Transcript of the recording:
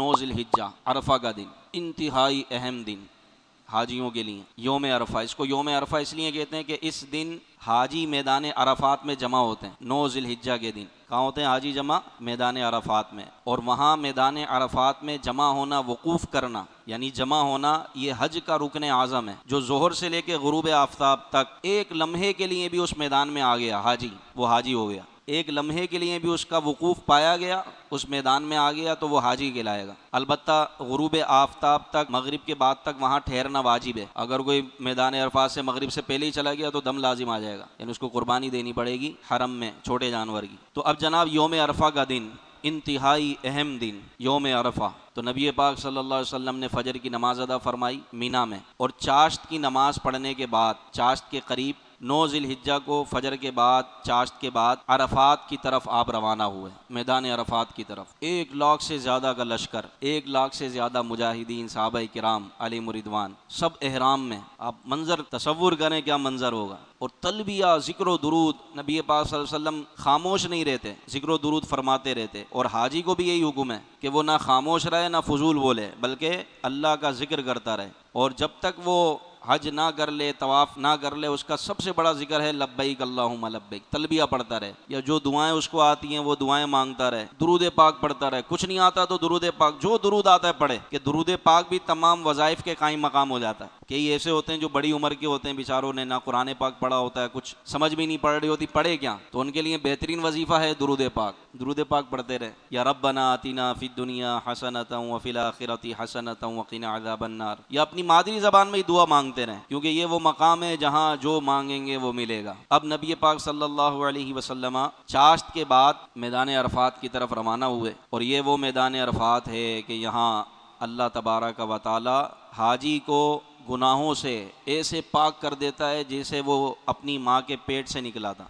9 ज़िलहिज्जा अरफा का दिन इंतहाई अहम दिन हाजियों के लिए। योम अरफा, इसको योम अरफा इसलिए कहते हैं कि इस दिन हाजी मैदान अरफात में जमा होते हैं। 9 ज़िलहिज्जा के दिन कहाँ होते हैं हाजी जमा? मैदान अरफात में। और वहाँ मैदान अरफात में जमा होना, वकूफ़ करना यानी जमा होना, ये हज का रुकन आज़म है। जो ज़ोहर से लेकर गुरूब आफ्ताब तक एक लम्हे के लिए भी उस मैदान में आ गया हाजी, वो हाजी हो गया। एक लम्हे के लिए भी उसका वकूफ़ पाया गया, उस मैदान में आ गया, तो वो हाजी कहलाएगा। अलबत्ता गुरूब आफ्ताब तक, मगरिब के बाद तक वहाँ ठहरना वाजिब है। अगर कोई मैदान अरफात से मगरिब से पहले ही चला गया तो दम लाजिम आ जाएगा, यानी उसको कुर्बानी देनी पड़ेगी हरम में छोटे जानवर की। तो अब जनाब योम अरफा का दिन इंतहाई अहम दिन योम अरफा। तो नबी पाक सल्लल्लाहु अलैहि वसल्लम ने फ़जर की नमाज अदा फरमाई मीना में, और चाश्त की नमाज पढ़ने के बाद, चाश्त के करीब 9 ज़िलहिज्जा को फ़जर के बाद, चाश्त के बाद अरफात की तरफ आप रवाना हुए, मैदान अरफात की तरफ। 1 लाख से ज़्यादा का लश्कर, 1 लाख से ज़्यादा मुजाहिदीन, सहाबाए किराम अलैहिम रिदवान, सब एहराम में। आप मंज़र तसव्वुर करें क्या मंज़र होगा। और तलबिया, ज़िक्र दुरूद, नबी पाक सल्लल्लाहु अलैहि वसल्लम खामोश नहीं रहते, ज़िक्र दुरूद फरमाते रहते। और हाजी को भी यही हुक्म है कि वो ना खामोश रहे ना फजूल बोले, बल्कि अल्लाह का ज़िक्र करता रहे। और जब तक वो हज ना कर ले, तवाफ़ ना कर ले, उसका सबसे बड़ा जिक्र है लब्बैक अल्लाहुम्मा लब्बैक। तलबिया पढ़ता रहे, या जो दुआएं उसको आती हैं वो दुआएं मांगता रहे, दुरूद पाक पढ़ता रहे। कुछ नहीं आता तो दुरूद पाक, जो दुरूद आता है पढ़े, कि दुरूद पाक भी तमाम वज़ाइफ के कायम मकाम हो जाता है। कई ऐसे होते हैं जो बड़ी उम्र के होते हैं, बेचारों ने ना कुरान पाक पढ़ा होता है, कुछ समझ भी नहीं पड़ रही होती, पढ़े क्या? तो उनके लिए बेहतरीन वजीफ़ा है दुरूद पाक। दुरूद पाक पढ़ते रहे। या रब्बना आतिना फिद दुनिया हसनतन व फिल आखिरति हसनतन व क़िना अज़ाबन्नार। या अपनी मादरी ज़बान में ही दुआ मांगते रहें, क्योंकि ये वो मकाम है जहाँ जो मांगेंगे वो मिलेगा। अब नबी पाक सल्लल्लाहु अलैहि वसल्लम चाश्त के बाद मैदान अरफात की तरफ रवाना हुए, और ये वो मैदान अरफात है कि यहाँ अल्लाह तबारक व तआला हाजी को गुनाहों से ऐसे पाक कर देता है जैसे वो अपनी माँ के पेट से निकला था।